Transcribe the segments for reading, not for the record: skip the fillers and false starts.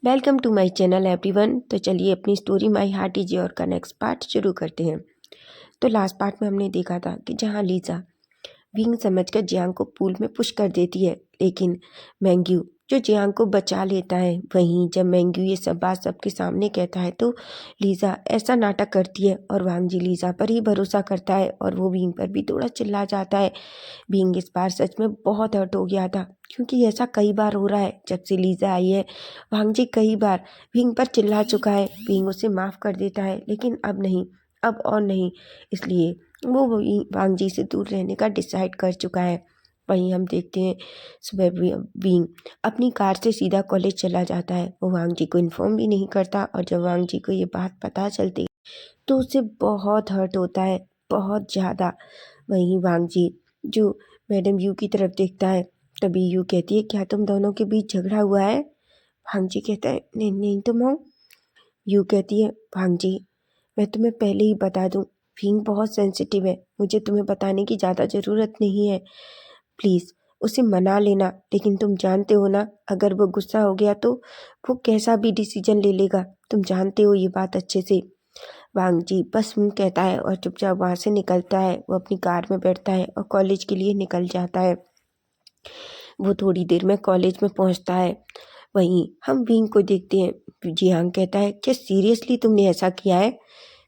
Welcome to my channel everyone. तो चलिए अपनी story my heart is your का नेक्स्ट पार्ट शुरू करते हैं। तो लास्ट पार्ट में हमने देखा था कि जहां लीजा विंग समझकर जियांग को पूल में पुश कर देती है, लेकिन मैंग्यू जो जियांग को बचा लेता है। वहीं जब मैंग्यू ये सब बात सबके सामने कहता है तो लीजा ऐसा नाटक करती है और वांग जी लीजा पर ही भरोसा करता है और वो विंग पर भी थोड़ा चिल्ला जाता है। विंग इस बार सच में बहुत हर्ट हो गया था, क्योंकि ऐसा कई बार हो रहा है जब से लीजा आई है। वांग जी कई बार विंग पर चिल्ला चुका है। विंग उसे माफ़ कर देता है, लेकिन अब नहीं, अब और नहीं। इसलिए वो वांग जी से दूर रहने का डिसाइड कर चुका है। वहीं हम देखते हैं सुबह विंग अपनी कार से सीधा कॉलेज चला जाता है। वो वांग जी को इन्फॉर्म भी नहीं करता और जब वांग जी को ये बात पता चलती तो उसे बहुत हर्ट होता है, बहुत ज़्यादा। वहीं वांग जी जो मैडम यू की तरफ देखता है, तभी यू कहती है क्या तुम दोनों के बीच झगड़ा हुआ है? वांग जी कहता है नहीं नहीं तो मऊ। यू कहती है वांग जी मैं तुम्हें पहले ही बता दूं, विंग बहुत सेंसिटिव है, मुझे तुम्हें बताने की ज़्यादा ज़रूरत नहीं है। प्लीज़ उसे मना लेना, लेकिन तुम जानते हो ना अगर वो गुस्सा हो गया तो वो कैसा भी डिसीजन ले लेगा, तुम जानते हो ये बात अच्छे से। वांग जी बस कहता है और चुपचाप वहाँ से निकलता है। वो अपनी कार में बैठता है और कॉलेज के लिए निकल जाता है। वो थोड़ी देर में कॉलेज में पहुँचता है। वहीं हम विंग को देखते हैं। जियांग कहता है क्या सीरियसली तुमने ऐसा किया है?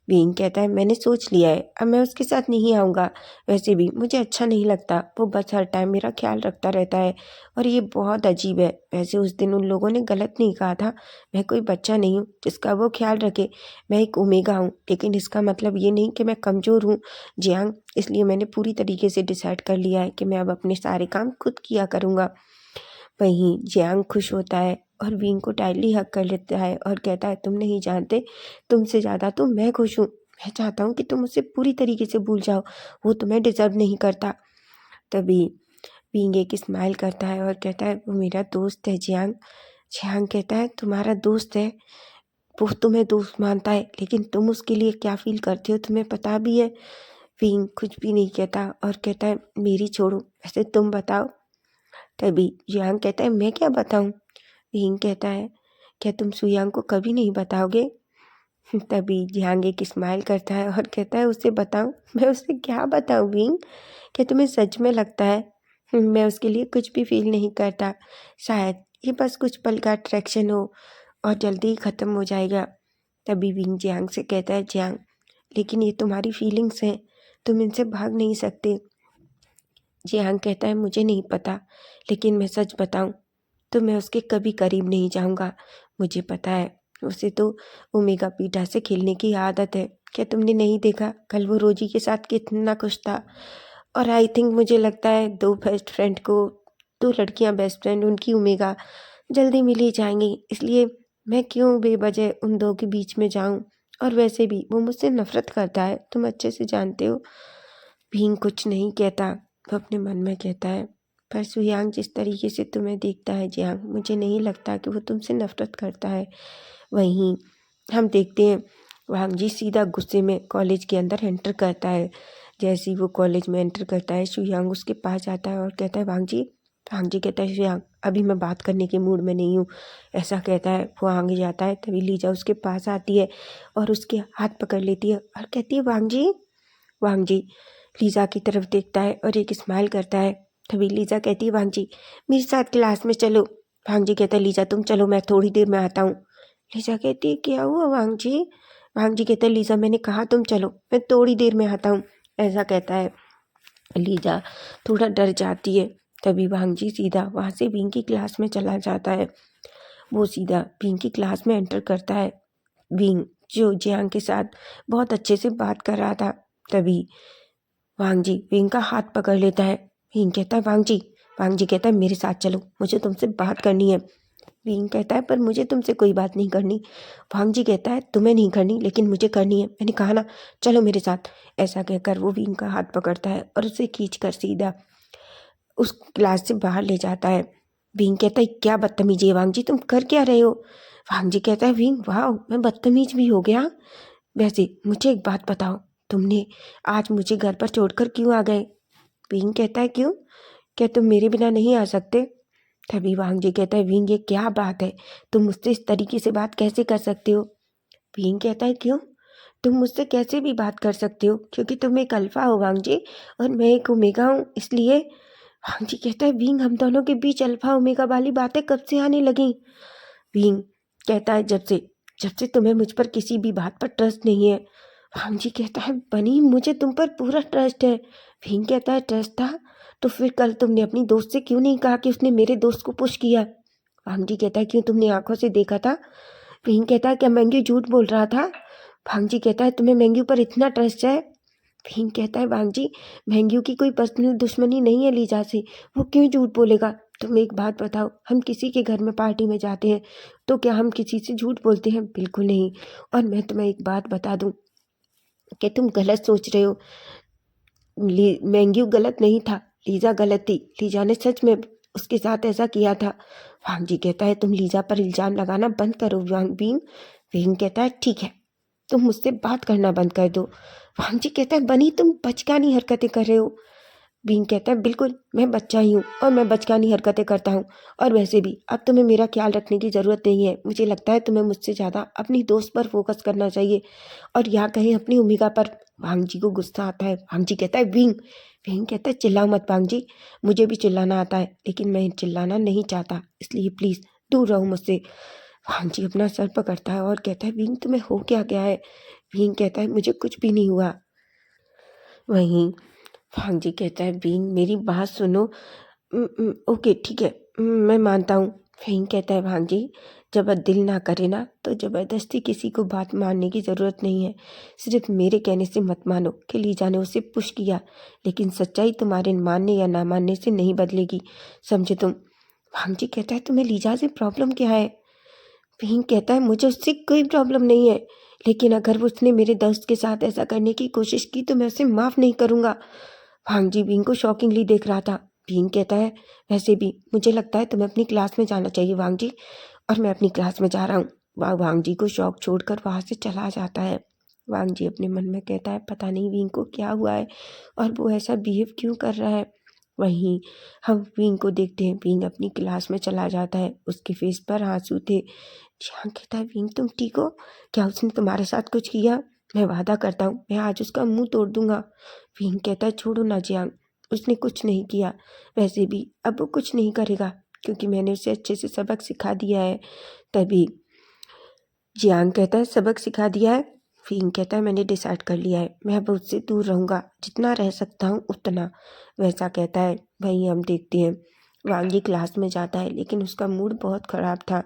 विंग कहता है मैंने सोच लिया है, अब मैं उसके साथ नहीं आऊँगा। वैसे भी मुझे अच्छा नहीं लगता, वो बस हर टाइम मेरा ख्याल रखता रहता है और ये बहुत अजीब है। वैसे उस दिन उन लोगों ने गलत नहीं कहा था, मैं कोई बच्चा नहीं हूँ जिसका वो ख्याल रखे। मैं एक ओमेगा हूँ, लेकिन इसका मतलब ये नहीं कि मैं कमज़ोर हूँ जियांग। इसलिए मैंने पूरी तरीके से डिसाइड कर लिया है कि मैं अब अपने सारे काम खुद किया करूँगा। वहीं जियांग खुश होता है और विंग को टाइटली हग कर लेता है और कहता है तुम नहीं जानते, तुमसे ज़्यादा तो मैं खुश हूँ। मैं चाहता हूँ कि तुम उसे पूरी तरीके से भूल जाओ, वो तुम्हें डिजर्व नहीं करता। तभी विंग एक स्माइल करता है और कहता है वो मेरा दोस्त है जियांग। जियांग कहता है तुम्हारा दोस्त है, वो तुम्हें दोस्त मानता है, लेकिन तुम उसके लिए क्या फील करते हो तुम्हें पता भी है? विंग कुछ भी नहीं कहता और कहता है मेरी छोड़ो, वैसे तुम बताओ। तभी जियांग कहता है मैं क्या बताऊँ? विंग कहता है क्या तुम सुयांग को कभी नहीं बताओगे? तभी जियांग एक स्माइल करता है और कहता है उसे बताऊं? मैं उसे क्या बताऊं विंग? क्या तुम्हें सच में लगता है मैं उसके लिए कुछ भी फील नहीं करता? शायद ये बस कुछ पल का अट्रैक्शन हो और जल्दी ही ख़त्म हो जाएगा। तभी विंग जियांग से कहता है जियांग लेकिन ये तुम्हारी फीलिंग्स हैं, तुम इनसे भाग नहीं सकते। जियांग कहता है मुझे नहीं पता, लेकिन मैं सच बताऊं तो मैं उसके कभी करीब नहीं जाऊंगा। मुझे पता है उसे तो ओमेगा पीटा से खेलने की आदत है। क्या तुमने नहीं देखा कल वो रोजी के साथ कितना खुश था? और आई थिंक मुझे लगता है दो लड़कियां बेस्ट फ्रेंड उनकी ओमेगा जल्दी मिल ही जाएंगी, इसलिए मैं क्यों बेवजह उन दो के बीच में जाऊं? और वैसे भी वो मुझसे नफरत करता है, तुम अच्छे से जानते हो। भीम कुछ नहीं कहता, वो अपने मन में कहता है पर सुयांग जिस तरीके से तुम्हें देखता है जियांग, मुझे नहीं लगता कि वो तुमसे नफरत करता है। वहीं हम देखते हैं वांग जी सीधा गुस्से में कॉलेज के अंदर एंटर करता है। जैसे ही वो कॉलेज में एंटर करता है सुयांग उसके पास जाता है और कहता है वांग जी। वांग जी कहता है सुयांग अभी मैं बात करने के मूड में नहीं हूँ, ऐसा कहता है। वो आगे जाता है, तभी लीजा उसके पास आती है और उसके हाथ पकड़ लेती है और कहती है वांग जी। वांग जी लीजा की तरफ देखता है और एक स्माइल करता है। तभी लीजा कहती है वांग जी मेरे साथ क्लास में चलो। वांग जी कहता है लीजा तुम चलो, मैं थोड़ी देर में आता हूँ। लीजा कहती है क्या हुआ वांग जी? वांग जी कहता है लीजा मैंने कहा तुम चलो, मैं थोड़ी देर में आता हूँ, ऐसा कहता है। लीजा थोड़ा डर जाती है। तभी वांग जी सीधा वहाँ से विंग की क्लास में चला जाता है। वो सीधा विंग की क्लास में एंटर करता है। विंग जो जियांग के साथ बहुत अच्छे से बात कर रहा था, तभी वांग जी विंग का हाथ पकड़ लेता है। विंग कहता है वांग जी। वांग जी कहता है मेरे साथ चलो, मुझे तुमसे बात करनी है। विंग कहता है पर मुझे तुमसे कोई बात नहीं करनी। वांग जी कहता है तुम्हें नहीं करनी लेकिन मुझे करनी है, मैंने कहा ना, चलो मेरे साथ। ऐसा कहकर वो विंग का हाथ पकड़ता है और उसे खींच कर सीधा उस क्लास से बाहर ले जाता है। विंग कहता है क्या बदतमीजी है वांग जी, तुम कर क्या रहे हो? वांग जी कहता है विंग वाह मैं बदतमीज भी हो गया। वैसे मुझे एक बात बताओ, तुमने आज मुझे घर पर छोड़कर क्यों आ गए? विंग कहता है क्यों, क्या तुम मेरे बिना नहीं आ सकते? तभी वांग जी कहता है, विंग ये क्या बात है, तुम मुझसे इस तरीके से बात कैसे कर सकते हो? विंग कहता है, क्यों? तुम मुझसे कैसे भी बात कर सकते हो, क्योंकि तुम एक अल्फा हो वांग जी और मैं एक ओमेगा हूँ, इसलिए। वांग जी कहता है, विंग हम दोनों के बीच अल्फा ओमेगा वाली बातें कब से आने लगी? विंग कहता है, जब से तुम्हें मुझ पर किसी भी बात पर ट्रस्ट नहीं है। वांग जी कहता है, बनी मुझे तुम पर पूरा ट्रस्ट है। विंग कहता है, ट्रस्ट था तो फिर कल तुमने अपनी दोस्त से क्यों नहीं कहा कि उसने मेरे दोस्त को पुश किया? वांग जी कहता है, क्यों तुमने आंखों से देखा था? विंग कहता है, क्या मैंग्यू झूठ बोल रहा था? वांग जी कहता है, तुम्हें मैंग्यू पर इतना ट्रस्ट है? विंग कहता है, वांग जी मैंग्यू की कोई पर्सनल दुश्मनी नहीं है लीजा से, वो क्यों झूठ बोलेगा? तुम एक बात बताओ, हम किसी के घर में पार्टी में जाते हैं तो क्या हम किसी से झूठ बोलते हैं? बिल्कुल नहीं। और मैं तुम्हें एक बात बता दूं कि तुम गलत सोच रहे हो। मैंग्यू गलत नहीं था, लीजा गलत थी। लीजा ने सच में उसके साथ ऐसा किया था। वांग जी कहता है, तुम लीजा पर इल्जाम लगाना बंद करो वांग विंग। विंग कहता है, ठीक है, तुम मुझसे बात करना बंद कर दो। वांग जी कहता है, बनी तुम बचकानी हरकतें कर रहे हो। विंग कहता है, बिल्कुल मैं बच्चा ही हूँ और मैं बचकानी हरकतें करता हूँ। और वैसे भी अब तुम्हें मेरा ख्याल रखने की ज़रूरत नहीं है। मुझे लगता है तुम्हें मुझसे ज़्यादा अपनी दोस्त पर फोकस करना चाहिए और या कहीं अपनी ओमेगा पर। वांग जी को गुस्सा आता है। वांग जी कहता है, विंग। विंग कहता है, चिल्लाओ मत वांग जी, मुझे भी चिल्लाना आता है लेकिन मैं चिल्लाना नहीं चाहता, इसलिए प्लीज़ दूर रहो मुझसे। वांग जी अपना सर पकड़ता है और कहता है, विंग तुम्हें हो क्या गया है? विंग कहता है, मुझे कुछ भी नहीं हुआ। वहीं वांग जी कहता है, विंग मेरी बात सुनो। ओके ठीक है, मैं मानता हूँ। विंग कहता है, वांग जी जब दिल ना करे ना तो ज़बरदस्ती किसी को बात मानने की ज़रूरत नहीं है। सिर्फ मेरे कहने से मत मानो कि लीजा ने उसे पुश किया, लेकिन सच्चाई तुम्हारे मानने या ना मानने से नहीं बदलेगी, समझे तुम? वांग जी कहता है, तुम्हें लीजा से प्रॉब्लम क्या है? विंग कहता है, मुझे उससे कोई प्रॉब्लम नहीं है, लेकिन अगर उसने मेरे दोस्त के साथ ऐसा करने की कोशिश की तो मैं उसे माफ़ नहीं करूँगा। वांग जी विंग को शॉकिंगली देख रहा था। विंग कहता है, वैसे भी मुझे लगता है तुम्हें अपनी क्लास में जाना चाहिए वांग जी, और मैं अपनी क्लास में जा रहा हूँ। वह वांग जी को शॉक छोड़कर वहाँ से चला जाता है। वांग जी अपने मन में कहता है, पता नहीं विंग को क्या हुआ है और वो ऐसा बिहेव क्यों कर रहा है। वहीं हम विंग को देखते हैं, विंग अपनी क्लास में चला जाता है, उसके फेस पर आंसू थे। जियांग कहता है, विंग तुम ठीक हो? क्या उसने तुम्हारे साथ कुछ किया? मैं वादा करता हूँ मैं आज उसका मुंह तोड़ दूंगा। विंग कहता है, छोड़ो ना जियांग, उसने कुछ नहीं किया, वैसे भी अब वो कुछ नहीं करेगा क्योंकि मैंने उसे अच्छे से सबक सिखा दिया है। तभी जियांग कहता है, सबक सिखा दिया है? विंग कहता है, मैंने डिसाइड कर लिया है, मैं अब उससे दूर रहूँगा, जितना रह सकता हूँ उतना, वैसा कहता है। वहीं हम देखते हैं वांग जी क्लास में जाता है लेकिन उसका मूड बहुत ख़राब था।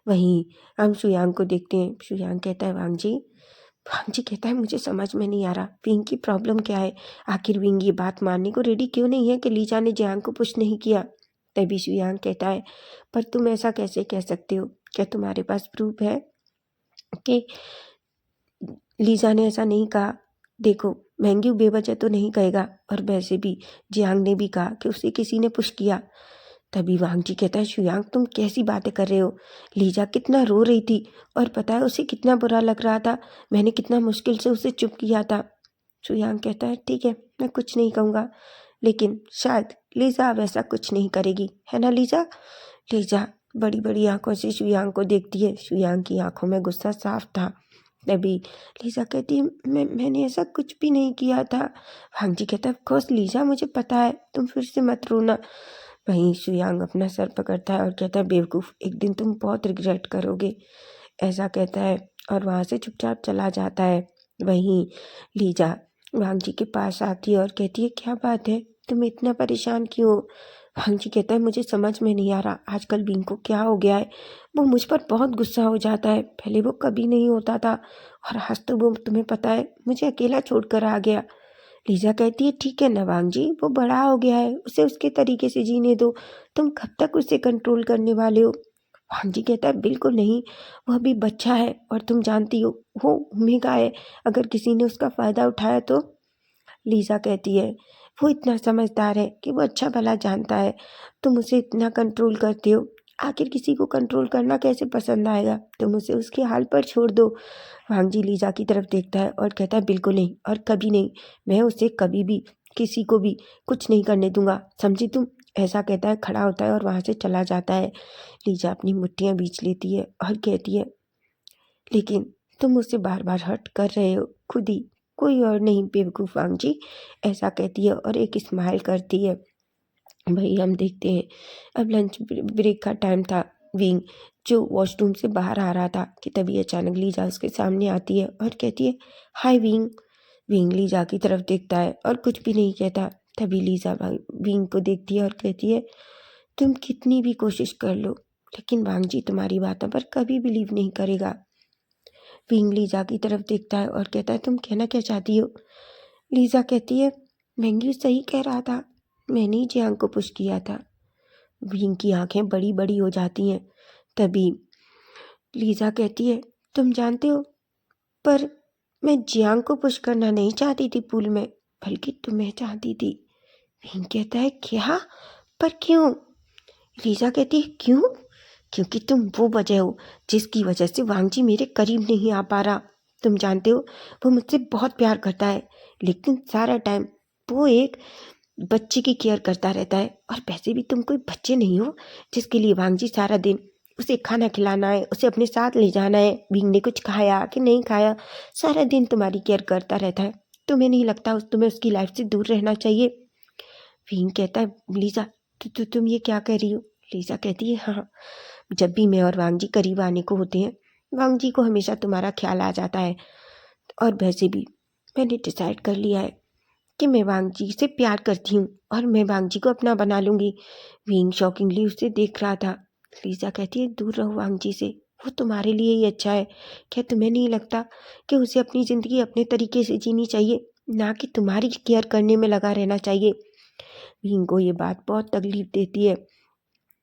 वहीं हम शुयांग को देखते हैं। शुयांग कहता है, वांग जी। वांग जी कहता है, मुझे समझ में नहीं आ रहा विंग की प्रॉब्लम क्या है। आखिर विंग ये बात मानने को रेडी क्यों नहीं है कि लीजा ने जियांग को पुश नहीं किया। तभी शुयांग कहता है, पर तुम ऐसा कैसे कह सकते हो? क्या तुम्हारे पास प्रूफ है कि लीजा ने ऐसा नहीं कहा? देखो, मैंग्यू बेवजह तो नहीं कहेगा, और वैसे भी जियांग ने भी कहा कि उसे किसी ने पुश किया। तभी वांग जी कहता है, शुयांग तुम कैसी बातें कर रहे हो? लीजा कितना रो रही थी और पता है उसे कितना बुरा लग रहा था, मैंने कितना मुश्किल से उसे चुप किया था। शुयांग कहता है, ठीक है, मैं कुछ नहीं कहूँगा, लेकिन शायद लीजा अब ऐसा कुछ नहीं करेगी, है ना लीजा? लीजा बड़ी बड़ी आंखों से शुयांग को देखती है। शुयांग की आंखों में गुस्सा साफ था। तभी लीजा कहती है, मैंने ऐसा कुछ भी नहीं किया था। वांग जी कहता है, ऑफ कोर्स लीजा, मुझे पता है, तुम फिर से मत रोना। वहीं शुयांग अपना सर पकड़ता है और कहता है, बेवकूफ़, एक दिन तुम बहुत रिग्रेट करोगे, ऐसा कहता है और वहाँ से चुपचाप चला जाता है। वहीं लीजा वांग जी के पास आती है और कहती है, क्या बात है, तुम इतना परेशान क्यों हो? वांग जी कहता है, मुझे समझ में नहीं आ रहा आजकल विंग को क्या हो गया है, वो मुझ पर बहुत गुस्सा हो जाता है, पहले वो कभी नहीं होता था और आज तो वो तुम्हें पता है मुझे अकेला छोड़कर आ गया। लीजा कहती है, ठीक है ना वांग जी, वो बड़ा हो गया है, उसे उसके तरीके से जीने दो, तुम कब तक उसे कंट्रोल करने वाले हो? वांग जी कहता है, बिल्कुल नहीं, वह अभी बच्चा है और तुम जानती हो वो ओमेगा है, अगर किसी ने उसका फ़ायदा उठाया तो। लीजा कहती है, वो इतना समझदार है कि वो अच्छा भला जानता है, तुम उसे इतना कंट्रोल करते हो, आखिर किसी को कंट्रोल करना कैसे पसंद आएगा, तुम उसे उसके हाल पर छोड़ दो। वांग जी लीजा की तरफ देखता है और कहता है, बिल्कुल नहीं और कभी नहीं, मैं उसे कभी भी किसी को भी कुछ नहीं करने दूंगा, समझी तुम? ऐसा कहता है, खड़ा होता है और वहाँ से चला जाता है। लीजा अपनी मुट्ठियाँ बींच लेती है और कहती है, लेकिन तुम मुझसे बार बार हर्ट कर रहे हो खुद ही, कोई और नहीं बेवकूफ़ वांग जी, ऐसा कहती है और एक स्माइल करती है। वही हम देखते हैं अब लंच ब्रेक का टाइम था। विंग जो वॉशरूम से बाहर आ रहा था कि तभी अचानक लीजा उसके सामने आती है और कहती है, हाय विंग। विंग लीजा की तरफ देखता है और कुछ भी नहीं कहता। तभी लीजा विंग को देखती है और कहती है, तुम कितनी भी कोशिश कर लो लेकिन वांग जी तुम्हारी बातों पर कभी बिलीव नहीं करेगा। विंग लीजा की तरफ देखता है और कहता है, तुम कहना क्या चाहती हो। लीजा कहती है, मैंगी सही कह रहा था, मैंने ही जियांग को पुश किया था। विंग की आंखें बड़ी बड़ी हो जाती हैं। तभी लीजा कहती है, तुम जानते हो, पर मैं जियांग को पुश करना नहीं चाहती थी पूल में, बल्कि तुम्हें चाहती थी। विंग कहता है, क्या, पर क्यों। लीजा कहती है, क्यों, क्योंकि तुम वो वजह हो जिसकी वजह से वांग जी मेरे करीब नहीं आ पा रहा। तुम जानते हो, वो मुझसे बहुत प्यार करता है, लेकिन सारा टाइम वो एक बच्चे की केयर करता रहता है। और वैसे भी तुम कोई बच्चे नहीं हो जिसके लिए वांग जी सारा दिन उसे खाना खिलाना है, उसे अपने साथ ले जाना है, विंग ने कुछ खाया कि नहीं खाया, सारा दिन तुम्हारी केयर करता रहता है। तुम्हें नहीं लगता तुम्हें उसकी लाइफ से दूर रहना चाहिए। विंग कहता है, लीजा तुम ये क्या कह रही हो। लीजा कहती है, हाँ, जब भी मैं और वांग जी करीब आने को होते हैं, वांग जी को हमेशा तुम्हारा ख्याल आ जाता है। और वैसे भी मैंने डिसाइड कर लिया है कि मैं वांग जी से प्यार करती हूँ और मैं वांग जी को अपना बना लूँगी। विंग शॉकिंगली उसे देख रहा था। लीजा कहती है, दूर रहो वांग जी से, वो तुम्हारे लिए ही अच्छा है। क्या तुम्हें नहीं लगता कि उसे अपनी ज़िंदगी अपने तरीके से जीनी चाहिए, ना कि तुम्हारी केयर करने में लगा रहना चाहिए। विंग को ये बात बहुत तकलीफ देती है।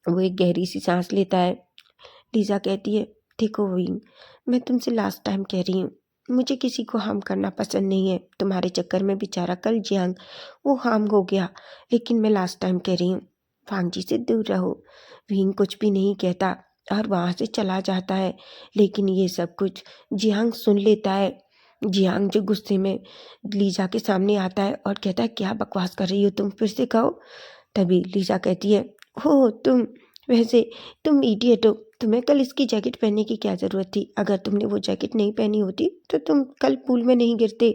वो एक गहरी सी सांस लेता है। लीजा कहती है, देखो विंग, मैं तुमसे लास्ट टाइम कह रही हूँ, मुझे किसी को हार्म करना पसंद नहीं है। तुम्हारे चक्कर में बेचारा कल जियांग वो हार्म हो गया, लेकिन मैं लास्ट टाइम कह रही हूँ, वांग जी से दूर रहो। विंग कुछ भी नहीं कहता और वहाँ से चला जाता है। लेकिन ये सब कुछ जियांग सुन लेता है। जियांग जो गुस्से में लीजा के सामने आता है और कहता है, क्या बकवास कर रही हो तुम, फिर से कहो। तभी लीजा कहती है, हो तुम, वैसे तुम इडियट हो, तुम्हें कल इसकी जैकेट पहनने की क्या ज़रूरत थी। अगर तुमने वो जैकेट नहीं पहनी होती तो तुम कल पूल में नहीं गिरते।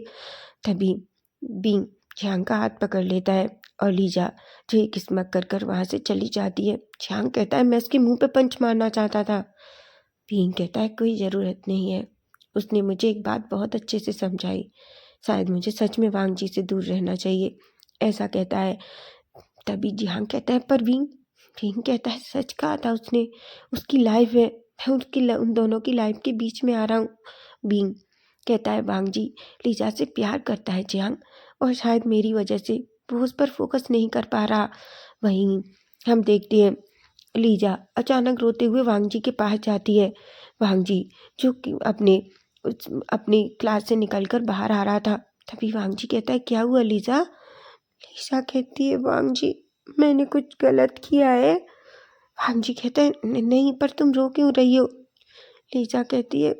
तभी बींग झांग का हाथ पकड़ लेता है और लीजा जो एक स्मक कर कर वहाँ से चली जाती है। झांग कहता है, मैं उसके मुंह पे पंच मारना चाहता था। बींग कहता है, कोई ज़रूरत नहीं है, उसने मुझे एक बात बहुत अच्छे से समझाई, शायद मुझे सच में वांग जी से दूर रहना चाहिए, ऐसा कहता है। तभी जिहांग कहता है, पर विंग कहता है, सच कहा था उसने, उसकी लाइफ है, मैं उन दोनों की लाइफ के बीच में आ रहा हूँ। विंग कहता है, वांग जी लीजा से प्यार करता है जिहांग, और शायद मेरी वजह से वो उस पर फोकस नहीं कर पा रहा। वहीं हम देखते हैं लीजा अचानक रोते हुए वांग जी के पास जाती है। वांग जी जो कि अपनी क्लास से निकलकर बाहर आ रहा था। तभी वांग जी कहता है, क्या हुआ लीजा। लीजा कहती है, वांग जी मैंने कुछ गलत किया है। वांग जी कहता है, नहीं, पर तुम रो क्यों रही हो। लीजा कहती है,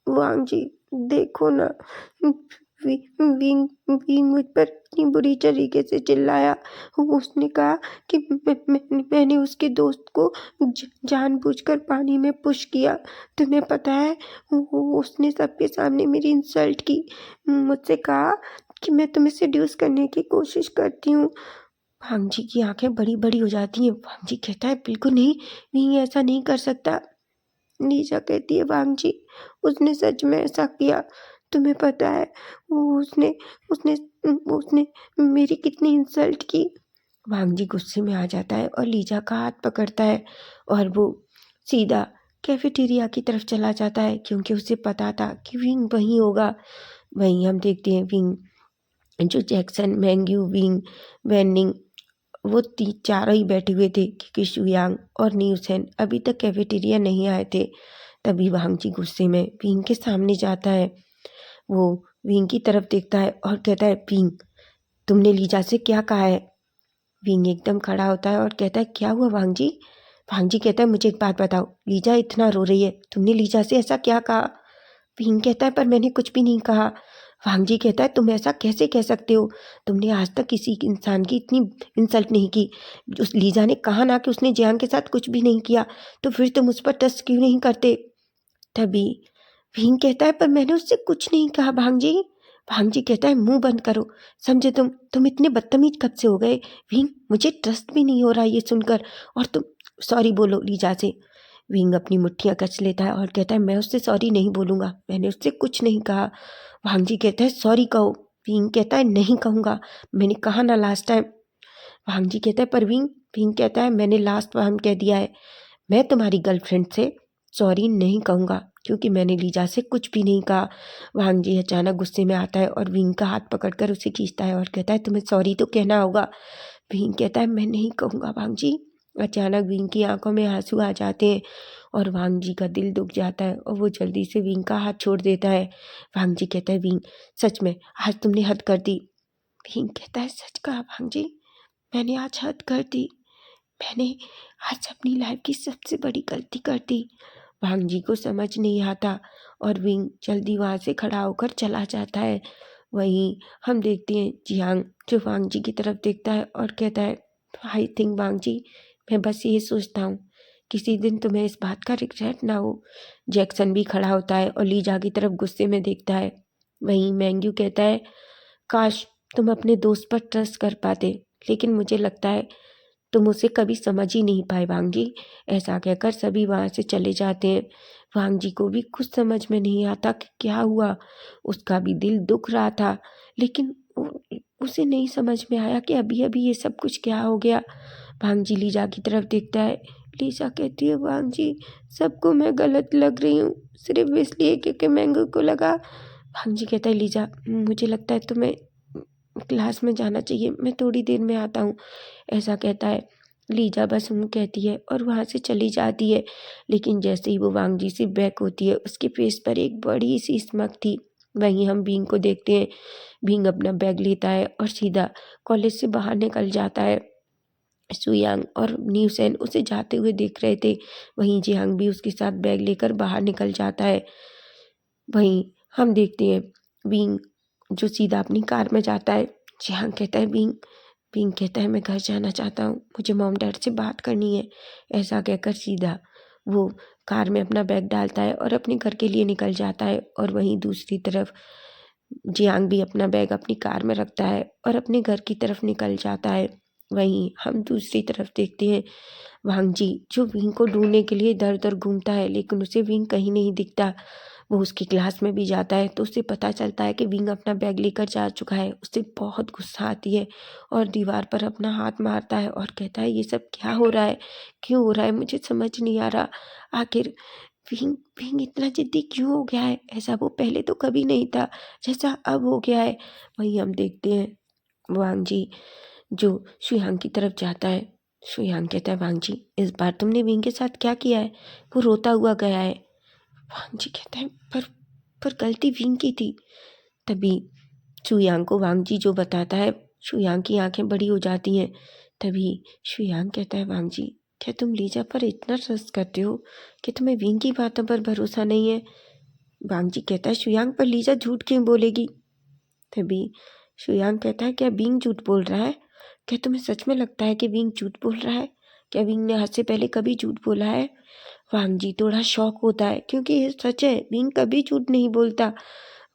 वांग जी देखो ना, विंग विंग मुझ पर इतनी बुरी तरीके से चिल्लाया। उसने कहा कि मैंने उसके दोस्त को जानबूझकर पानी में पुश किया। तुम्हें पता है, उसने सबके सामने मेरी इंसल्ट की, मुझसे कहा कि मैं तुम्हें सेड्यूस करने की कोशिश करती हूँ। वांग जी की आंखें बड़ी बड़ी हो जाती हैं। वांग जी कहता है, बिल्कुल नहीं, विंग ऐसा नहीं कर सकता। लीजा कहती है, वांग जी उसने सच में ऐसा किया, तुम्हें पता है वो उसने उसने उसने मेरी कितनी इंसल्ट की। वांग जी गुस्से में आ जाता है और लीजा का हाथ पकड़ता है और वो सीधा कैफेटेरिया की तरफ चला जाता है, क्योंकि उसे पता था कि विंग वहीं होगा। वहीं हम देखते हैं विंग जो जैक्सन, मैंग्यू, विंग, वैनिंग, वो चारों ही बैठे हुए थे कि किशुयांग और न्यूसेन अभी तक कैफेटेरिया नहीं आए थे। तभी वांग जी गुस्से में विंग के सामने जाता है। वो विंग की तरफ देखता है और कहता है, विंग तुमने लीजा से क्या कहा है। विंग एकदम खड़ा होता है और कहता है, क्या हुआ वांग जी। वांग जी कहता है, मुझे एक बात बताओ, लीजा इतना रो रही है, तुमने लीजा से ऐसा क्या कहा। विंग कहता है, पर मैंने कुछ भी नहीं कहा। वांग जी कहता है, तुम ऐसा कैसे कह सकते हो? तुमने आज तक किसी इंसान की इतनी इंसल्ट नहीं की। उस लीजा ने कहा ना कि उसने जियांग के साथ कुछ भी नहीं किया, तो फिर तुम उस पर ट्रस्ट क्यों नहीं करते? तभी भीम कहता है, पर मैंने उससे कुछ नहीं कहा भांग जी। भांग जी कहता है, मुंह बंद करो। समझे तुम इतने बदतमीज कब से हो गए? भीम, मुझे ट्रस्ट भी नहीं हो रहा ये सुनकर, और तुम सॉरी बोलो लीजा से। विंग अपनी मुट्ठियाँ कस लेता है और कहता है, मैं उससे सॉरी नहीं बोलूँगा, मैंने उससे कुछ नहीं कहा। भांग जी कहता है, सॉरी कहो। विंग कहता है, नहीं कहूँगा, मैंने कहा ना लास्ट टाइम। भांग जी कहता है, पर विंग कहता है, मैंने लास्ट टाइम कह दिया है, मैं तुम्हारी गर्लफ्रेंड से सॉरी नहीं कहूँगा, क्योंकि मैंने लीजा से कुछ भी नहीं कहा। वांग जी अचानक गुस्से में आता है और विंग का हाथ पकड़कर उसे खींचता है और कहता है, तुम्हें सॉरी तो कहना होगा। विंग कहता है, मैं नहीं कहूँगा वांग जी। अचानक विंग की आंखों में आंसू आ जाते हैं और वांग जी का दिल दुख जाता है और वो जल्दी से विंग का हाथ छोड़ देता है। वांग जी कहता है, विंग, सच में आज तुमने हद कर दी। विंग कहता है, सच कहा वांग जी, मैंने आज हद कर दी। मैंने आज अपनी लाइफ की सबसे बड़ी गलती कर दी। वांग जी को समझ नहीं आता और विंग जल्दी वहाँ से खड़ा होकर चला जाता है। वहीं हम देखते हैं जियांग, जो वांग जी की तरफ देखता है और कहता है, आई थिंक वांग जी, मैं बस ये सोचता हूँ किसी दिन तुम्हें इस बात का रिग्रेट ना हो। जैक्सन भी खड़ा होता है और लीजा की तरफ गुस्से में देखता है। वहीं मैंग्यू कहता है, काश तुम अपने दोस्त पर ट्रस्ट कर पाते, लेकिन मुझे लगता है तुम उसे कभी समझ ही नहीं पाए वांग जी। ऐसा कहकर सभी वहाँ से चले जाते हैं। वांग जी को भी कुछ समझ में नहीं आता कि क्या हुआ। उसका भी दिल दुख रहा था, लेकिन उसे नहीं समझ में आया कि अभी अभी ये सब कुछ क्या हो गया। वांग जी लीजा की तरफ देखता है। लीजा कहती है, वांग जी, सबको मैं गलत लग रही हूँ सिर्फ इसलिए क्योंकि मैंगो को लगा। वांग जी कहता है, लीजा, मुझे लगता है तुम्हें क्लास में जाना चाहिए, मैं थोड़ी देर में आता हूँ। ऐसा कहता है। लीजा बस कहती है और वहाँ से चली जाती है। लेकिन जैसे ही वो वांग जी से बैक होती है, उसके फेस पर एक बड़ी सी स्मक थी। वहीं हम बींग को देखते हैं। बींग अपना बैग लेता है और सीधा कॉलेज से बाहर निकल जाता है। सुयांग और न्यूसेन उसे जाते हुए देख रहे थे। वहीं जियांग भी उसके साथ बैग लेकर बाहर निकल जाता है। वहीं हम देखते हैं बींग, जो सीधा अपनी कार में जाता है। जियांग कहता है, बींग। पिंक कहता है, मैं घर जाना चाहता हूँ, मुझे मॉम डैड से बात करनी है। ऐसा कहकर सीधा वो कार में अपना बैग डालता है और अपने घर के लिए निकल जाता है। और वहीं दूसरी तरफ जियांग भी अपना बैग अपनी कार में रखता है और अपने घर की तरफ निकल जाता है। वहीं हम दूसरी तरफ देखते हैं वांग जी, जो विंग को ढूंढने के लिए इधर उधर घूमता है, लेकिन उसे विंग कहीं नहीं दिखता। वो उसकी क्लास में भी जाता है तो उसे पता चलता है कि विंग अपना बैग लेकर जा चुका है। उसे बहुत गुस्सा आती है और दीवार पर अपना हाथ मारता है और कहता है, ये सब क्या हो रहा है, क्यों हो रहा है, मुझे समझ नहीं आ रहा। आखिर विंग विंग इतना जिद्दी क्यों हो गया है? ऐसा वो पहले तो कभी नहीं था जैसा अब हो गया है। वहीं हम देखते हैं वांग जी, जो शुयांग की तरफ जाता है। शुयांग कहता है, वांग जी, इस बार तुमने विंग के साथ क्या किया है? वो रोता हुआ गया है। वांग जी कहता है, पर गलती विंग की थी। तभी शुयांग को वांग जी जो बताता है, शुयांग की आंखें बड़ी हो जाती हैं। तभी शुयांग कहता है, वांग जी, क्या तुम लीजा पर इतना ट्रस्ट करते हो कि तुम्हें विंग की बातों पर भरोसा नहीं है? वांग जी कहता है, शुयांग, पर लीजा झूठ क्यों बोलेगी? तभी शुयांग कहता है, क्या विंग झूठ बोल रहा है? क्या तुम्हें सच में लगता है कि विंग झूठ बोल रहा है? क्या विंग ने आज से पहले कभी झूठ बोला है? वांग जी थोड़ा शॉक होता है, क्योंकि ये सच है, विंग कभी झूठ नहीं बोलता।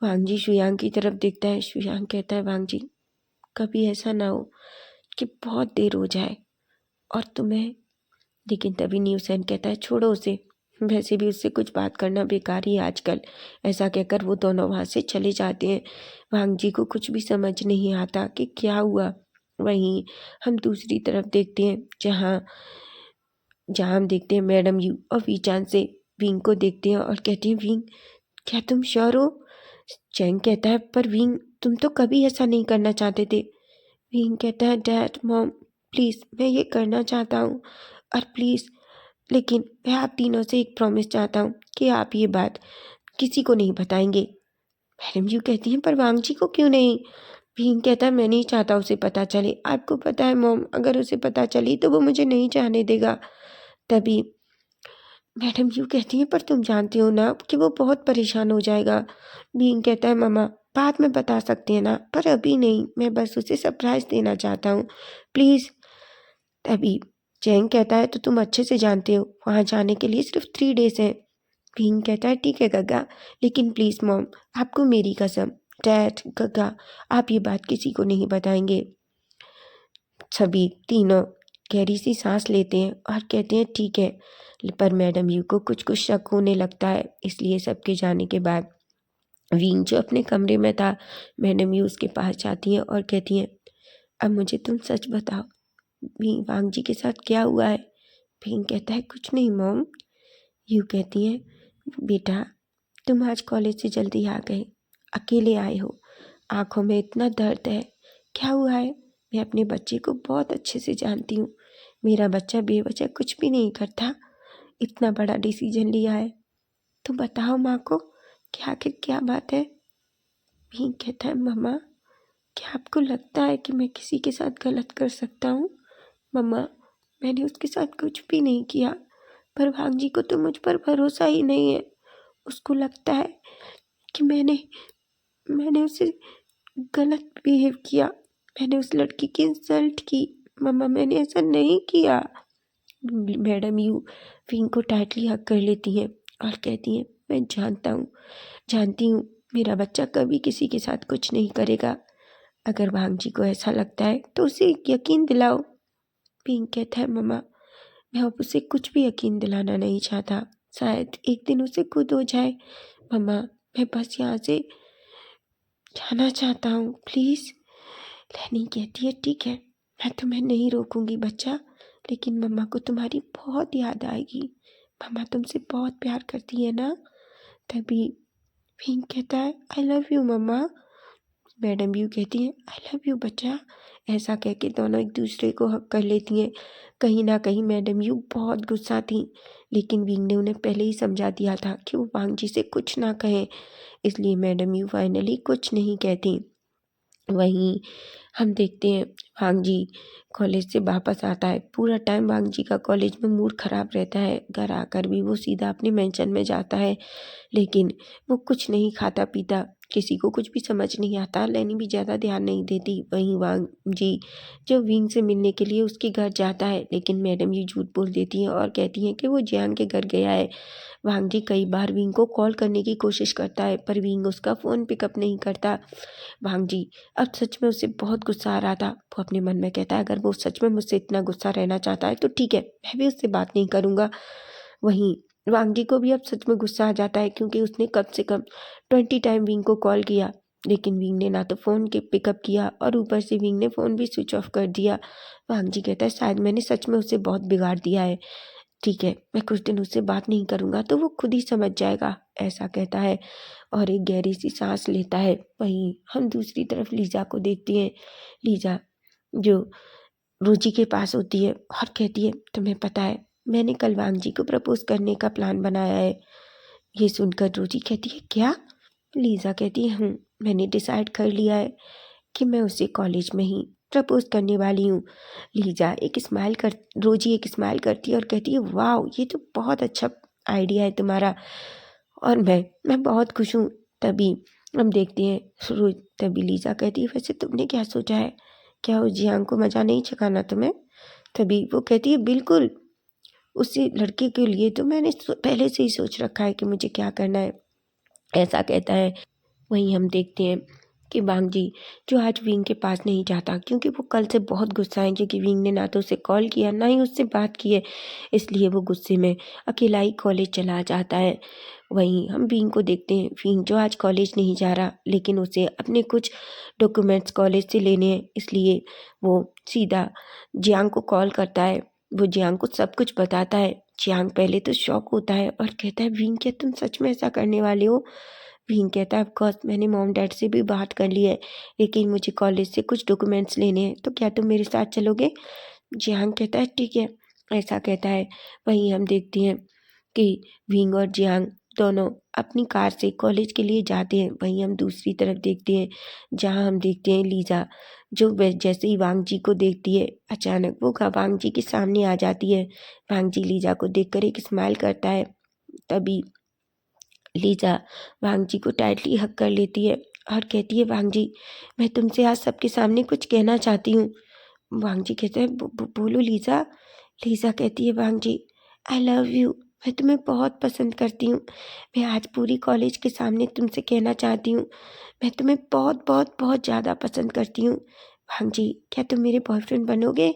वांग जी शुयांग की तरफ देखता है। शुयांग कहता है, वांग जी, कभी ऐसा ना हो कि बहुत देर हो जाए और तुम्हें। लेकिन तभी न्यूसेन कहता है, छोड़ो उसे, वैसे भी उससे कुछ बात करना बेकार ही है आजकल। ऐसा कहकर वो दोनों वहाँ से चले जाते हैं। वांग जी को कुछ भी समझ नहीं आता कि क्या हुआ। वहीं हम दूसरी तरफ देखते हैं, जहाँ जहाँ हम देखते हैं मैडम यू और वीचान से विंग को देखते हैं और कहते हैं, विंग, क्या तुम श्योर हो? चैंग कहता है, पर विंग, तुम तो कभी ऐसा नहीं करना चाहते थे। विंग कहता है, डैड, मॉम, प्लीज़, मैं ये करना चाहता हूँ, और प्लीज़, लेकिन मैं आप तीनों से एक प्रॉमिस चाहता हूँ कि आप ये बात किसी को नहीं बताएंगे। मैडम यू कहती हैं, पर वांग जी को क्यों नहीं? विंग कहता है, मैं नहीं चाहता उसे पता चले। आपको पता है मॉम, अगर उसे पता चली तो वो मुझे नहीं जाने देगा। तभी मैडम यू कहती हैं, पर तुम जानती हो ना कि वो बहुत परेशान हो जाएगा। बीइंग कहता है, मामा, बाद में बता सकते हैं ना, पर अभी नहीं, मैं बस उसे सरप्राइज़ देना चाहता हूँ, प्लीज़। तभी जैंग कहता है तो तुम अच्छे से जानते हो वहाँ जाने के लिए सिर्फ 3 डेज़ हैं। विंग कहता है ठीक है गग्गा, लेकिन प्लीज़ मॉम, आपको मेरी कसम। डैड, गग्गा, आप ये बात किसी को नहीं बताएंगे। सभी तीनों गहरी सी सांस लेते हैं और कहते हैं ठीक है, पर मैडम यू को कुछ कुछ शक होने लगता है। इसलिए सबके जाने के बाद विंग जो अपने कमरे में था, मैडम यू उसके पास जाती हैं और कहती हैं अब मुझे तुम सच बताओ, वांग जी के साथ क्या हुआ है। विंग कहता है कुछ नहीं मॉम। यू कहती हैं बेटा, तुम आज कॉलेज से जल्दी आ गए, अकेले आए हो, आंखों में इतना दर्द है, क्या हुआ है। मैं अपने बच्चे को बहुत अच्छे से जानती हूँ, मेरा बच्चा बेवजह कुछ भी नहीं करता, इतना बड़ा डिसीजन लिया है, तो बताओ माँ को कि आखिर क्या बात है। भीम कहता है मम्मा, क्या आपको लगता है कि मैं किसी के साथ गलत कर सकता हूँ। मम्मा, मैंने उसके साथ कुछ भी नहीं किया, पर भांग जी को तो मुझ पर भरोसा ही नहीं है। उसको लगता है कि मैंने उसे गलत बिहेव किया, मैंने उस लड़की की इंसल्ट की। मम्मा, मैंने ऐसा नहीं किया। मैडम यू विंग को टाइटली हग कर लेती हैं और कहती हैं मैं जानती हूँ मेरा बच्चा कभी किसी के साथ कुछ नहीं करेगा। अगर भांग जी को ऐसा लगता है तो उसे यकीन दिलाओ। विंग कहता है मम्मा, मैं अब उसे कुछ भी यकीन दिलाना नहीं चाहता, शायद एक दिन उसे खुद हो जाए। मम्मा, मैं बस यहाँ से जाना चाहता हूँ, प्लीज़। लैनी कहती है ठीक है, मैं तुम्हें नहीं रोकूंगी बच्चा, लेकिन मम्मा को तुम्हारी बहुत याद आएगी, मम्मा तुमसे बहुत प्यार करती है ना। तभी विंग कहता है I love you mamma. Madam यू कहती है आई लव यू बच्चा। ऐसा कह के दोनों एक दूसरे को हक कर लेती हैं। कहीं ना कहीं मैडम यू बहुत गुस्सा थी, लेकिन विंग ने उन्हें पहले ही समझा दिया था कि वो वांग जी से कुछ ना कहें, इसलिए मैडम यू फाइनली कुछ नहीं कहती। वहीं हम देखते हैं वांग जी कॉलेज से वापस आता है। पूरा टाइम वांग जी का कॉलेज में मूड ख़राब रहता है। घर आकर भी वो सीधा अपने मेंशन में जाता है, लेकिन वो कुछ नहीं खाता पीता, किसी को कुछ भी समझ नहीं आता। लैनी भी ज़्यादा ध्यान नहीं देती। वहीं वांग जी जो विंग से मिलने के लिए उसके घर जाता है, लेकिन मैडम ये झूठ बोल देती हैं और कहती हैं कि वो जियांग के घर गया है। वांग जी कई बार विंग को कॉल करने की कोशिश करता है, पर विंग उसका फ़ोन पिकअप नहीं करता। वांग जी अब सच में उसे बहुत गुस्सा आ रहा था। वो अपने मन में कहता है अगर वो सच में मुझसे इतना गुस्सा रहना चाहता है तो ठीक है, मैं भी उससे बात नहीं करूँगा। वहीं वांग जी को भी अब सच में गुस्सा आ जाता है, क्योंकि उसने कम से कम 20 टाइम विंग को कॉल किया, लेकिन विंग ने ना तो फ़ोन के पिकअप किया और ऊपर से विंग ने फ़ोन भी स्विच ऑफ कर दिया। वांग जी कहता है शायद मैंने सच में उसे बहुत बिगाड़ दिया है, ठीक है, मैं कुछ दिन उससे बात नहीं करूँगा तो वो खुद ही समझ जाएगा, ऐसा कहता है और एक गहरी सी सांस लेता है। वहीं हम दूसरी तरफ लीजा को देखते हैं। लीजा जो रोजी के पास होती है और कहती है तुम्हें पता है मैंने कल वांग जी को प्रपोज करने का प्लान बनाया है। ये सुनकर रोजी कहती है क्या। लीजा कहती है मैंने डिसाइड कर लिया है कि मैं उसे कॉलेज में ही प्रपोज करने वाली हूँ। रोजी एक स्माइल करती है और कहती है वाह, ये तो बहुत अच्छा आइडिया है तुम्हारा और मैं बहुत खुश हूँ। तभी हम देखते हैं तभी लीजा कहती है वैसे तुमने क्या सोचा है, क्या उस जियांग को मज़ा नहीं चखाना तुम्हें। तभी वो कहती है बिल्कुल, उसी लड़के के लिए तो मैंने पहले से ही सोच रखा है कि मुझे क्या करना है, ऐसा कहता है। वहीं हम देखते हैं कि वांग जी जो आज विंग के पास नहीं जाता, क्योंकि वो कल से बहुत गुस्सा है, क्योंकि विंग ने ना तो उसे कॉल किया ना ही उससे बात की है, इसलिए वो गुस्से में अकेला ही कॉलेज चला जाता है। वहीं हम विंग को देखते हैं, विंग जो आज कॉलेज नहीं जा रहा, लेकिन उसे अपने कुछ डॉक्यूमेंट्स कॉलेज से लेने हैं, इसलिए वो सीधा जियांग को कॉल करता है। वो जियांग को सब कुछ बताता है। जियांग पहले तो शॉक होता है और कहता है विंग क्या तुम सच में ऐसा करने वाले हो। विंग कहता है ऑफकोर्स मैंने मॉम डैड से भी बात कर ली है, लेकिन मुझे कॉलेज से कुछ डॉक्यूमेंट्स लेने हैं, तो क्या तुम मेरे साथ चलोगे। जियांग कहता है ठीक है, ऐसा कहता है। वहीं हम देखते हैं कि विंग और जियांग दोनों अपनी कार से कॉलेज के लिए जाते हैं। वहीं हम दूसरी तरफ देखते हैं, जहां हम देखते हैं लीजा जो जैसे ही वांग जी को देखती है, अचानक वो वांग जी के सामने आ जाती है। वांग जी लीजा को देखकर एक स्माइल करता है। तभी लीजा वांग जी को टाइटली हग कर लेती है और कहती है, वांग जी मैं तुमसे आज सबके सामने कुछ कहना चाहती हूँ। वांग जी कहते हैं, बोलो लीज़ा। लीज़ा कहती है, वांग जी आई लव यू, मैं तुम्हें बहुत पसंद करती हूँ। मैं आज पूरी कॉलेज के सामने तुमसे कहना चाहती हूँ, मैं तुम्हें बहुत बहुत बहुत ज़्यादा पसंद करती हूँ। वांग जी क्या तुम मेरे बॉयफ्रेंड बनोगे,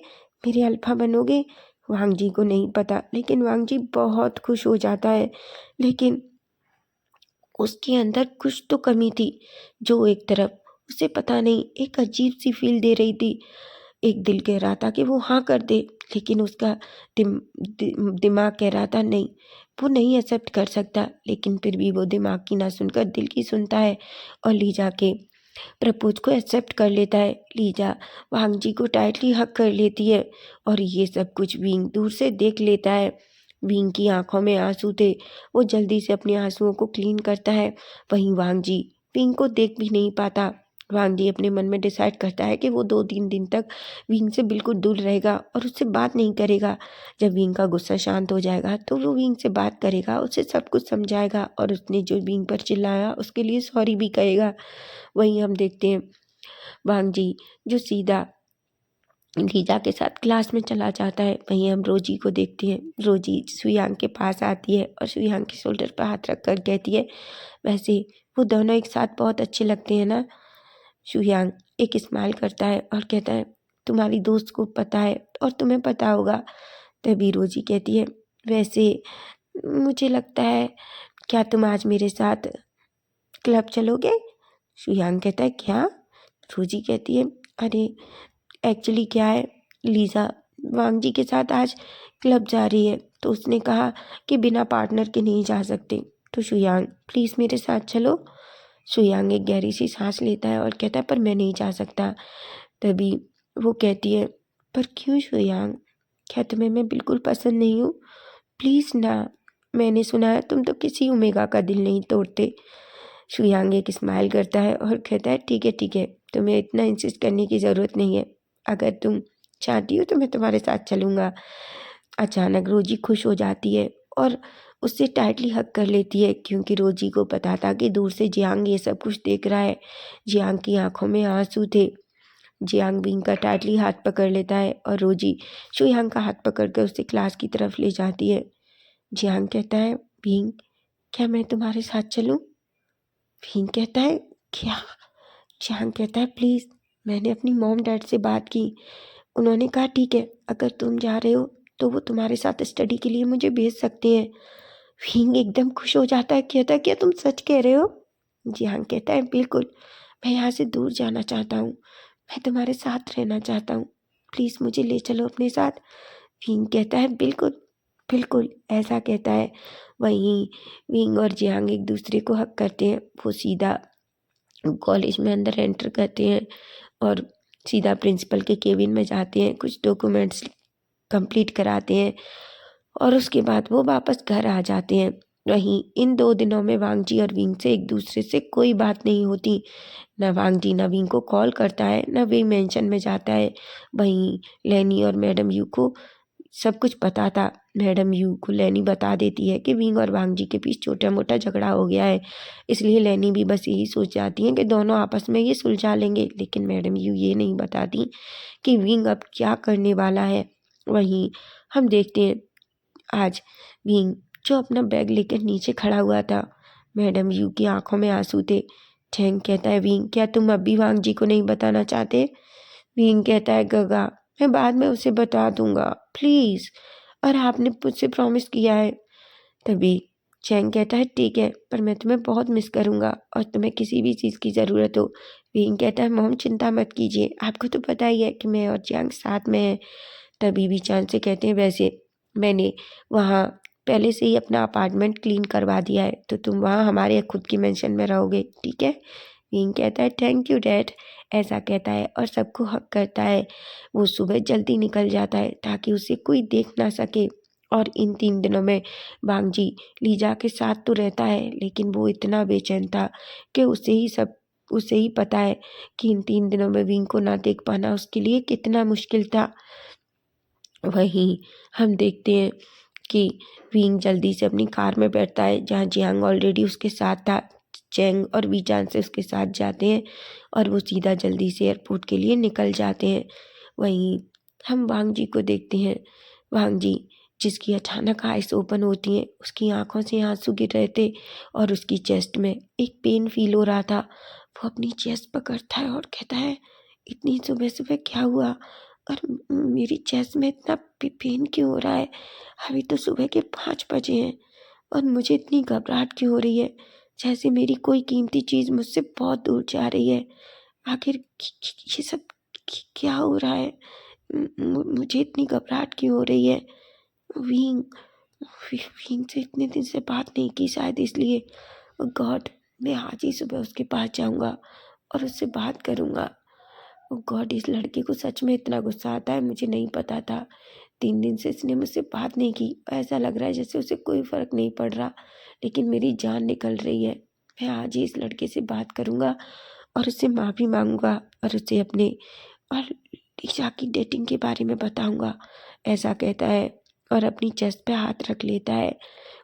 मेरे अल्फा बनोगे? वांग जी को नहीं पता, लेकिन वांग जी बहुत खुश हो जाता है। लेकिन उसके अंदर कुछ तो कमी थी, जो एक तरफ उसे पता नहीं एक अजीब सी फील दे रही थी। एक दिल कह रहा था कि वो हाँ कर दे, लेकिन उसका दिमाग कह रहा था नहीं, वो नहीं एक्सेप्ट कर सकता। लेकिन फिर भी वो दिमाग की ना सुनकर दिल की सुनता है और लीजा के प्रपोज को एक्सेप्ट कर लेता है। लीजा वांग जी को टाइटली हक कर लेती है और ये सब कुछ विंग दूर से देख लेता है। विंग की आंखों में आंसू थे, वो जल्दी से अपने आंसुओं को क्लीन करता है। वहीं वांग जी विंग को देख भी नहीं पाता। वांग जी अपने मन में डिसाइड करता है कि वो 2-3 दिन तक विंग से बिल्कुल दूर रहेगा और उससे बात नहीं करेगा। जब विंग का गुस्सा शांत हो जाएगा तो वो विंग से बात करेगा, उसे सब कुछ समझाएगा और उसने जो विंग पर चिल्लाया उसके लिए सॉरी भी कहेगा। वहीं हम देखते हैं वांग जी जो सीधा लीजा के साथ क्लास में चला जाता है। वहीं हम रोजी को देखते हैं। रोजी सुयांग के पास आती है और सुयांग के शोल्डर पर हाथ रख कर कहती है, वैसे वो दोनों एक साथ बहुत अच्छे लगते हैं ना? सुयांग एक स्माइल करता है और कहता है, तुम्हारी दोस्त को पता है और तुम्हें पता होगा। तभी रोजी कहती है, वैसे मुझे लगता है, क्या तुम आज मेरे साथ क्लब चलोगे? सुयांग कहता है, क्या? रोजी कहती है, अरे एक्चुअली क्या है, लीज़ा वांग जी के साथ आज क्लब जा रही है, तो उसने कहा कि बिना पार्टनर के नहीं जा सकते, तो शुयांग प्लीज़ मेरे साथ चलो। शुयांग एक गहरी सी सांस लेता है और कहता है, पर मैं नहीं जा सकता। तभी वो कहती है, पर क्यों शुयांग, क्या तुम्हें मैं बिल्कुल पसंद नहीं हूँ? प्लीज़ ना, मैंने सुना है तुम तो किसी ओमेगा का दिल नहीं तोड़ते। शुयांग एक स्माइल करता है और कहता है, ठीक है, तुम्हें इतना इंसिस्ट करने की ज़रूरत नहीं है, अगर तुम चाहती हो तो मैं तुम्हारे साथ चलूँगा। अचानक रोजी खुश हो जाती है और उससे टाइटली हग कर लेती है, क्योंकि रोजी को पता था कि दूर से जियांग ये सब कुछ देख रहा है। जियांग की आंखों में आंसू थे। जियांग विंग का टाइटली हाथ पकड़ लेता है और रोजी शुयांग का हाथ पकड़कर उसे क्लास की तरफ ले जाती है। जियांग कहता है, विंग क्या मैं तुम्हारे साथ चलूँ? विंग कहता है, क्या? जियांग कहता है, प्लीज़, मैंने अपनी मॉम डैड से बात की, उन्होंने कहा ठीक है, अगर तुम जा रहे हो तो वो तुम्हारे साथ स्टडी के लिए मुझे भेज सकते हैं। विंग एकदम खुश हो जाता है, कहता है, क्या तुम सच कह रहे हो? जियांग कहता है, बिल्कुल, मैं यहाँ से दूर जाना चाहता हूँ, मैं तुम्हारे साथ रहना चाहता हूँ, प्लीज़ मुझे ले चलो अपने साथ। विंग कहता है, बिल्कुल बिल्कुल, ऐसा कहता है। वहीं विंग और जियांग एक दूसरे को हक करते हैं। वो सीधा कॉलेज में अंदर एंटर करते हैं और सीधा प्रिंसिपल के केबिन में जाते हैं, कुछ डॉक्यूमेंट्स कंप्लीट कराते हैं और उसके बाद वो वापस घर आ जाते हैं। वहीं इन 2 दिनों में वांग जी और विंग से एक दूसरे से कोई बात नहीं होती। न वांग जी न विंग को कॉल करता है, न विंग मेंशन में जाता है। वहीं लैनी और मैडम यू को सब कुछ पता था। मैडम यू को लैनी बता देती है कि विंग और वांग जी के बीच छोटा मोटा झगड़ा हो गया है, इसलिए लैनी भी बस यही सोच जाती है कि दोनों आपस में ये सुलझा लेंगे। लेकिन मैडम यू ये नहीं बताती कि विंग अब क्या करने वाला है। वहीं हम देखते हैं आज विंग जो अपना बैग लेकर नीचे खड़ा हुआ था। मैडम यू की आंखों में आंसू थे। चैंग कहता है, विंग क्या तुम अब भी वांग जी को नहीं बताना चाहते? विंग कहता है, गगा मैं बाद में उसे बता दूंगा, प्लीज़, और आपने मुझसे प्रॉमिस किया है। तभी चैंग कहता है, ठीक है, पर मैं तुम्हें बहुत मिस करूँगा और तुम्हें किसी भी चीज़ की ज़रूरत हो। विंग कहता है, मॉम चिंता मत कीजिए, आपको तो पता ही है कि मैं और चैंग साथ में हैं। तभी भी चांद से कहते हैं, वैसे मैंने वहाँ पहले से ही अपना अपार्टमेंट क्लीन करवा दिया है, तो तुम वहाँ हमारे खुद की मेंशन में रहोगे, ठीक है? विंग कहता है, थैंक यू डैड। ऐसा कहता है और सबको हक करता है। वो सुबह जल्दी निकल जाता है ताकि उसे कोई देख ना सके। और इन 3 दिनों में वांग जी लीजा के साथ तो रहता है, लेकिन वो इतना बेचैन था कि उसे ही पता है कि इन 3 दिनों में विंग को ना देख पाना उसके लिए कितना मुश्किल था। वहीं हम देखते हैं कि विंग जल्दी से अपनी कार में बैठता है, जहाँ जियांग ऑलरेडी उसके साथ था। चैंग और वीचान से उसके साथ जाते हैं और वो सीधा जल्दी से एयरपोर्ट के लिए निकल जाते हैं। वहीं हम वांग जी को देखते हैं। वांग जी जिसकी अचानक आइस ओपन होती हैं, उसकी आंखों से आंसू गिर रहे थे और उसकी चेस्ट में एक पेन फील हो रहा था। वो अपनी चेस्ट पकड़ता है और कहता है, इतनी सुबह सुबह क्या हुआ और मेरी चेस्ट में इतना पेन क्यों हो रहा है? अभी तो सुबह के 5 बजे हैं और मुझे इतनी घबराहट क्यों हो रही है, जैसे मेरी कोई कीमती चीज़ मुझसे बहुत दूर जा रही है। आखिर ये सब क्या हो रहा है? मुझे इतनी घबराहट क्यों हो रही है? विंग विंग से इतने दिन से बात नहीं की, शायद इसलिए। गॉड, मैं आज ही सुबह उसके पास जाऊंगा और उससे बात करूंगा। गॉड, इस लड़के को सच में इतना गुस्सा आता है, मुझे नहीं पता था। 3 दिन से इसने मुझसे बात नहीं की। ऐसा लग रहा है जैसे उसे कोई फ़र्क नहीं पड़ रहा, लेकिन मेरी जान निकल रही है। मैं आज ही इस लड़के से बात करूंगा और उससे माफ़ी मांगूंगा और उसे अपने और ईशा की डेटिंग के बारे में बताऊंगा। ऐसा कहता है और अपनी चेस्ट पे हाथ रख लेता है।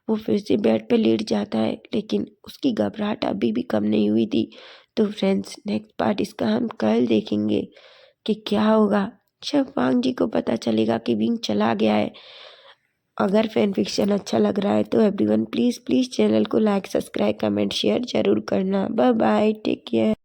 वो फिर से बेड पे लेट जाता है, लेकिन उसकी घबराहट अभी भी कम नहीं हुई थी। तो फ्रेंड्स, नेक्स्ट पार्ट इसका हम कल देखेंगे कि क्या होगा जब वांग जी को पता चलेगा कि विंग चला गया है। अगर फैन फिक्शन अच्छा लग रहा है तो एवरीवन प्लीज़ प्लीज़ चैनल को लाइक, सब्सक्राइब, कमेंट, शेयर ज़रूर करना। Bye bye, take care.